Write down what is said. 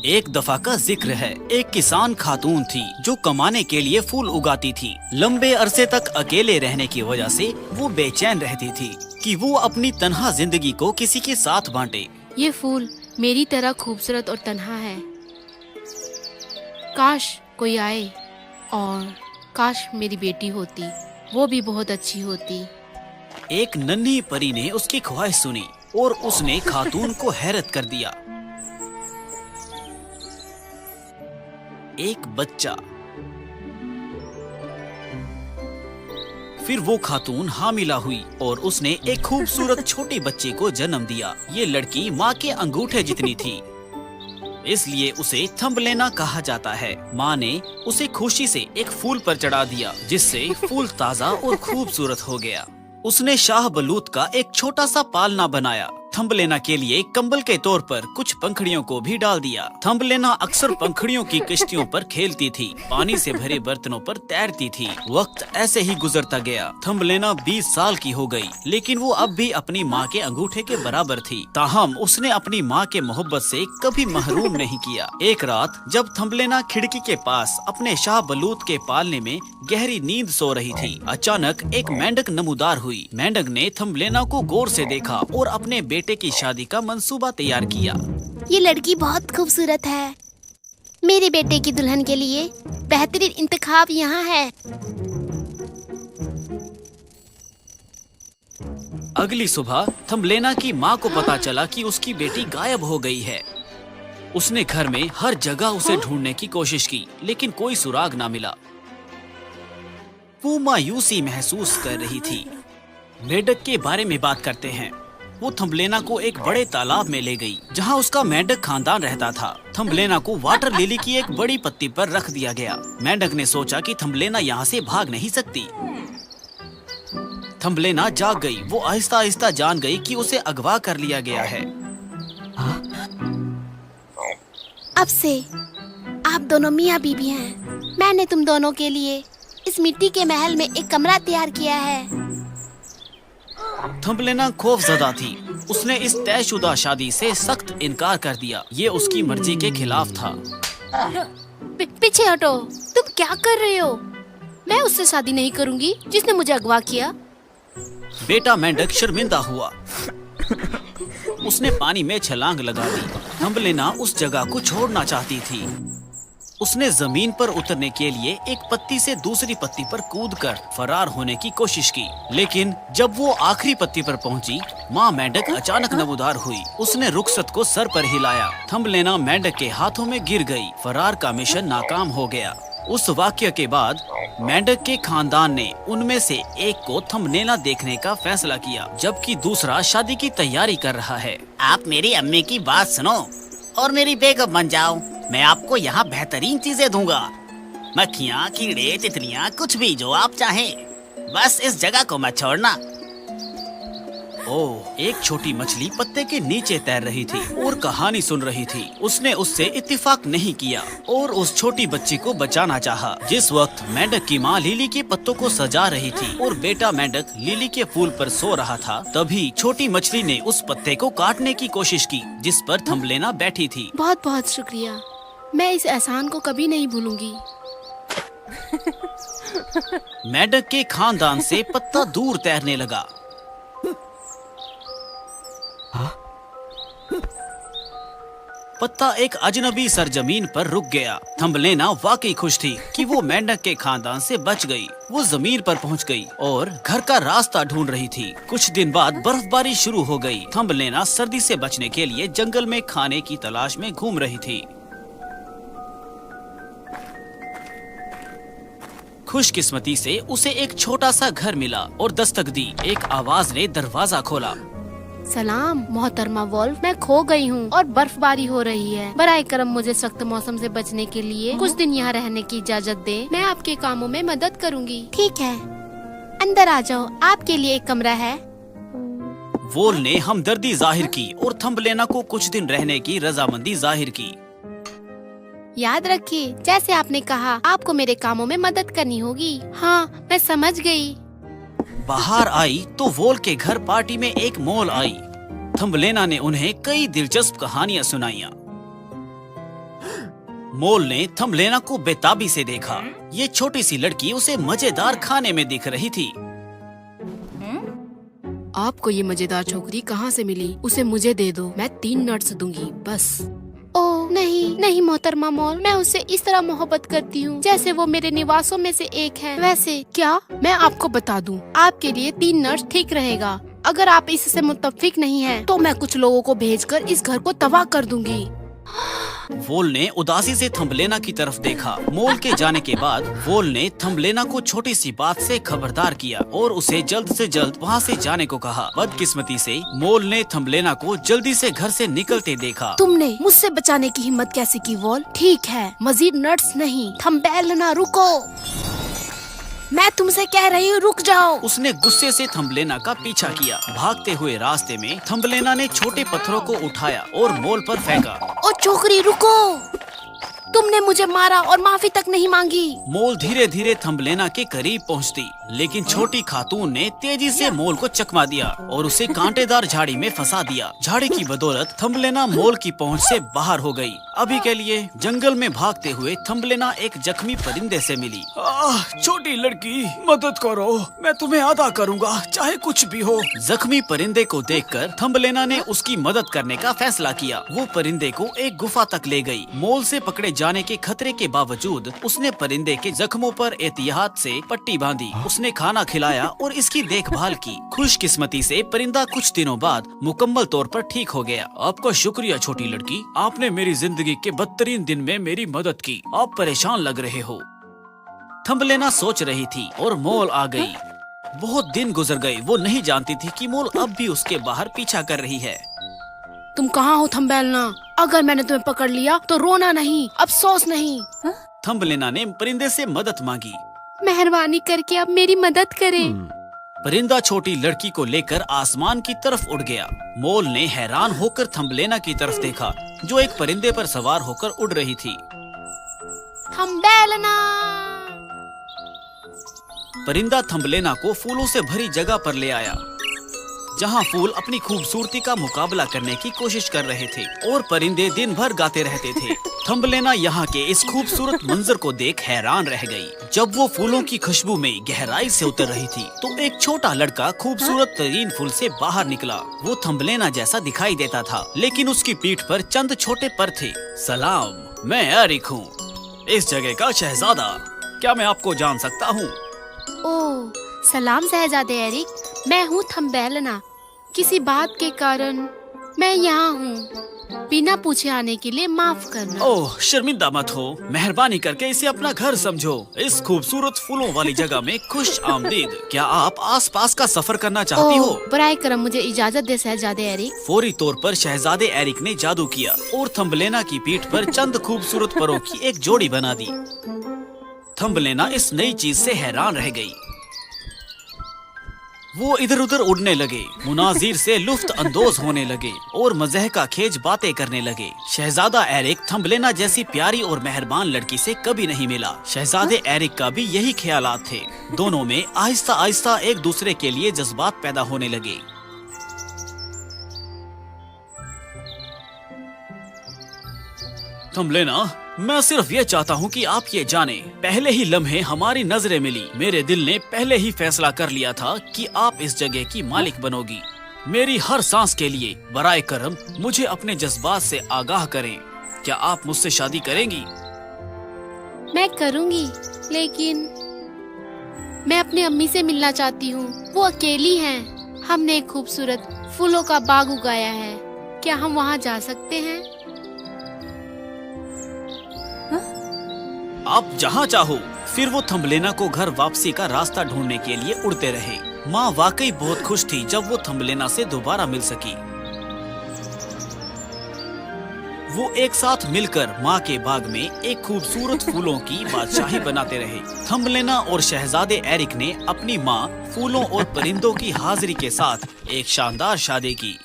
एक दफा का जिक्र है। एक किसान खातून थी जो कमाने के लिए फूल उगाती थी। लंबे अरसे तक अकेले रहने की वजह से वो बेचैन रहती थी कि वो अपनी तन्हा जिंदगी को किसी के साथ बांटे। ये फूल मेरी तरह खूबसूरत और तन्हा है। काश कोई आए और काश मेरी बेटी होती, वो भी बहुत अच्छी होती। एक नन्ही परी ने उसकी ख्वाहिश सुनी और उसने खातून को हैरत कर दिया। एक बच्चा। फिर वो खातून हामिला हुई और उसने एक खूबसूरत छोटे बच्चे को जन्म दिया। ये लड़की माँ के अंगूठे जितनी थी, इसलिए उसे थंबलेना कहा जाता है। माँ ने उसे खुशी से एक फूल पर चढ़ा दिया, जिससे फूल ताजा और खूबसूरत हो गया। उसने शाह बलूत का एक छोटा सा पालना बनाया। थंबलेना के लिए कंबल के तौर पर कुछ पंखुड़ियों को भी डाल दिया। थंबलेना अक्सर पंखुड़ियों की किश्तियों पर खेलती थी, पानी से भरे बर्तनों पर तैरती थी। वक्त ऐसे ही गुजरता गया। थंबलेना 20 साल की हो गई, लेकिन वो अब भी अपनी माँ के अंगूठे के बराबर थी। ताहम उसने अपनी माँ के मोहब्बत से कभी महरूम नहीं किया। एक रात जब थंबलेना खिड़की के पास अपने शाह बलूत के पालने में गहरी नींद सो रही थी, अचानक एक मेंढक नमूदार हुई। मेंढक ने थंबलेना को गौर से देखा और अपने बेटे की शादी का मंसूबा तैयार किया। ये लड़की बहुत खूबसूरत है। मेरे बेटे की दुल्हन के लिए बेहतरीन इंतखाब यहाँ है। अगली सुबह थंबलेना की माँ को पता चला कि उसकी बेटी गायब हो गई है। उसने घर में हर जगह उसे ढूंढने की कोशिश की, लेकिन कोई सुराग ना मिला। वो मायूसी महसूस कर रही थी। मेंढक के बारे में बात करते हैं। वो थंबलेना को एक बड़े तालाब में ले गई, जहाँ उसका मेंढक खानदान रहता था। थंबलेना को वाटर लिली की एक बड़ी पत्ती पर रख दिया गया। मेंढक ने सोचा कि थंबलेना यहाँ से भाग नहीं सकती। थंबलेना जाग गई। वो आहिस्ता आहिस्ता जान गई कि उसे अगवा कर लिया गया है। अब से आप दोनों मियाँ बीवी हैं। मैंने तुम दोनों के लिए इस मिट्टी के महल में एक कमरा तैयार किया है। थंबलेना खौफजदा थी। उसने इस तयशुदा शादी से सख्त इनकार कर दिया। ये उसकी मर्जी के खिलाफ था। पीछे हटो, तुम क्या कर रहे हो? मैं उससे शादी नहीं करूंगी जिसने मुझे अगवा किया। बेटा मेंढक शर्मिंदा हुआ। उसने पानी में छलांग लगा दी। थंबलेना उस जगह को छोड़ना चाहती थी। उसने जमीन पर उतरने के लिए एक पत्ती से दूसरी पत्ती पर कूदकर फरार होने की कोशिश की, लेकिन जब वो आखिरी पत्ती पर पहुंची, माँ मेंढक अचानक नमूदार हुई। उसने रुखसत को सर पर हिलाया। थंबलेना मेंढक के हाथों में गिर गई। फरार का मिशन नाकाम हो गया। उस वाक्य के बाद मेंढक के खानदान ने उनमें से एक को थंबलेना देखने का फैसला किया, जबकि दूसरा शादी की तैयारी कर रहा है। आप मेरी अम्मी की बात सुनो और मेरी बेगम बन जाओ। मैं आपको यहाँ बेहतरीन चीजें दूंगा। मक्खियाँ, कीड़े, तितलियाँ, कुछ भी जो आप चाहें। बस इस जगह को मत छोड़ना। ओह, एक छोटी मछली पत्ते के नीचे तैर रही थी और कहानी सुन रही थी। उसने उससे इत्तेफाक नहीं किया और उस छोटी बच्ची को बचाना चाहा। जिस वक्त मेंढक की माँ लिली के पत्तों को सजा रही थी और बेटा मेंढक लिली के फूल पर सो रहा था, तभी छोटी मछली ने उस पत्ते को काटने की कोशिश की जिस पर थंबलेना बैठी थी। बहुत बहुत शुक्रिया, मैं इस एहसान को कभी नहीं भूलूंगी। मेंढक के खानदान से पत्ता दूर तैरने लगा। पत्ता एक अजनबी सरजमीन पर रुक गया। थंबलेना वाकई खुश थी कि वो मेंढक के खानदान से बच गई। वो जमीन पर पहुंच गई और घर का रास्ता ढूंढ रही थी। कुछ दिन बाद बर्फबारी शुरू हो गई। थंबलेना सर्दी से बचने के लिए जंगल में खाने की तलाश में घूम रही थी। खुशकिस्मती से उसे एक छोटा सा घर मिला और दस्तक दी। एक आवाज ने दरवाजा खोला। सलाम मोहतरमा वोल्फ, मैं खो गई हूँ और बर्फबारी हो रही है। बराए करम मुझे सख्त मौसम से बचने के लिए कुछ दिन यहाँ रहने की इजाजत दे। मैं आपके कामों में मदद करूँगी। ठीक है, अंदर आ जाओ, आपके लिए एक कमरा है। वोल ने हमदर्दी जाहिर की और थंबलेना को कुछ दिन रहने की रजामंदी जाहिर की। याद रखिए, जैसे आपने कहा, आपको मेरे कामों में मदद करनी होगी। हाँ, मैं समझ गई। बाहर आई तो वोल के घर पार्टी में एक मॉल आई। थंबलेना ने उन्हें कई दिलचस्प कहानियां सुनाईयां। मोल ने थम्बलेना को बेताबी से देखा। ये छोटी सी लड़की उसे मजेदार खाने में दिख रही थी। आपको ये मजेदार छोकरी कहाँ से मिली? उसे मुझे दे दो, मैं 3 नट्स दूंगी बस। ओह नहीं नहीं मोहतरमा मॉल, मैं उससे इस तरह मोहब्बत करती हूँ जैसे वो मेरे निवासों में से एक है। वैसे क्या मैं आपको बता दूं, आपके लिए 3 नट्स ठीक रहेगा। अगर आप इससे मुत्तफिक नहीं हैं, तो मैं कुछ लोगों को भेजकर इस घर को तबाह कर दूंगी। वोल ने उदासी से थम्बलेना की तरफ देखा। मोल के जाने के बाद वोल ने थम्बलेना को छोटी सी बात से खबरदार किया और उसे जल्द से जल्द वहाँ से जाने को कहा। बदकिस्मती से मोल ने थम्बलेना को जल्दी से घर से निकलते देखा। तुमने मुझसे बचाने की हिम्मत कैसे की वॉल? ठीक है, मजीद नट्स नहीं। थम्बेलना रुको, मैं तुमसे कह रही हूँ रुक जाओ। उसने गुस्से से थम्बलेना का पीछा किया। भागते हुए रास्ते में थम्बलेना ने छोटे पत्थरों को उठाया और मोल पर फेंका। ओ छोकरी रुको, तुमने मुझे मारा और माफी तक नहीं मांगी। मोल धीरे धीरे थम्बलेना के करीब पहुंचती, लेकिन छोटी खातून ने तेजी से मोल को चकमा दिया और उसे कांटेदार झाड़ी में फंसा दिया। झाड़ी की बदौलत थम्बलेना मोल की पहुंच से बाहर हो गई। अभी के लिए जंगल में भागते हुए थम्बलेना एक जख्मी परिंदे से मिली। छोटी लड़की, मदद करो, मैं तुम्हें अदा करूंगा, चाहे कुछ भी हो। जख्मी परिंदे को देखकर थम्बलेना ने उसकी मदद करने का फैसला किया। वो परिंदे को एक गुफा तक ले गई। मोल से पकड़े जाने के खतरे के बावजूद उसने परिंदे के जख्मों पर एहतियात से पट्टी बांधी। उसने खाना खिलाया और इसकी देखभाल की। खुशकिस्मती से परिंदा कुछ दिनों बाद मुकम्मल तौर पर ठीक हो गया। आपका शुक्रिया छोटी लड़की, आपने मेरी जिंदगी के बदतरीन दिन में मेरी मदद की। आप परेशान लग रहे हो। थम्बलेना सोच रही थी और मोल आ गई। बहुत दिन गुजर गए। वो नहीं जानती थी कि मोल अब भी उसके बाहर पीछा कर रही है। तुम कहाँ हो थम्बेलना? अगर मैंने तुम्हें पकड़ लिया तो रोना नहीं, अफसोस नहीं। थम्बलेना ने परिंदे से मदद मांगी। मेहरबानी करके अब मेरी मदद करें। परिंदा छोटी लड़की को लेकर आसमान की तरफ उड़ गया। मोल ने हैरान होकर थम्बलेना की तरफ देखा, जो एक परिंदे पर सवार होकर उड़ रही थी। थम्बेलना, परिंदा थम्बलेना को फूलों से भरी जगह पर ले आया, जहाँ फूल अपनी खूबसूरती का मुकाबला करने की कोशिश कर रहे थे और परिंदे दिन भर गाते रहते थे। थम्बलेना यहाँ के इस खूबसूरत मंजर को देख हैरान रह गई। जब वो फूलों की खुशबू में गहराई से उतर रही थी, तो एक छोटा लड़का खूबसूरत तरीन फूल से बाहर निकला। वो थम्बलेना जैसा दिखाई देता था, लेकिन उसकी पीठ पर चंद छोटे पर थे। सलाम, मैं एरिक हूँ, इस जगह का शहजादा। क्या मैं आपको जान सकता हूँ? ओह, सलाम शहजादे एरिक, मैं हूँ थम्बेलना। किसी बात के कारण मैं यहाँ हूँ। बिना पूछे आने के लिए माफ करना। ओह, शर्मिंदा मत हो। मेहरबानी करके इसे अपना घर समझो। इस खूबसूरत फूलों वाली जगह में खुश आमदीद। क्या आप आसपास का सफर करना चाहती हो? बराए करम मुझे इजाजत दे शहजादे एरिक। फौरी तौर पर शहजादे एरिक ने जादू किया और थम्बलेना की पीठ पर चंद खूबसूरत परों की एक जोड़ी बना दी। थम्बलेना इस नई चीज से हैरान रह गई। वो इधर उधर उड़ने लगे, मुनाजिर से लुफ्त अंदोज होने लगे और मज़ह का खेज बातें करने लगे। शहजादा एरिक थम्बलेना जैसी प्यारी और मेहरबान लड़की से कभी नहीं मिला। शहजादे एरिक का भी यही ख्यालात थे। दोनों में आहिस्ता आहिस्ता एक दूसरे के लिए जज्बात पैदा होने लगे। थम्बलेना, मैं सिर्फ ये चाहता हूँ कि आप ये जाने, पहले ही लम्हे हमारी नजरें मिली, मेरे दिल ने पहले ही फैसला कर लिया था कि आप इस जगह की मालिक बनोगी। मेरी हर सांस के लिए बराए करम मुझे अपने जज्बात से आगाह करें। क्या आप मुझसे शादी करेंगी? मैं करूँगी, लेकिन मैं अपनी अम्मी से मिलना चाहती हूँ। वो अकेली हैं। हमने एक खूबसूरत फूलों का बाग उगाया है। क्या हम वहाँ जा सकते हैं? आप जहाँ चाहो। फिर वो थम्बलेना को घर वापसी का रास्ता ढूंढने के लिए उड़ते रहे। माँ वाकई बहुत खुश थी जब वो थम्बलेना से दोबारा मिल सकी। वो एक साथ मिलकर माँ के बाग में एक खूबसूरत फूलों की बादशाही बनाते रहे। थम्बलेना और शहजादे एरिक ने अपनी माँ, फूलों और परिंदों की हाजिरी के साथ एक शानदार शादी की।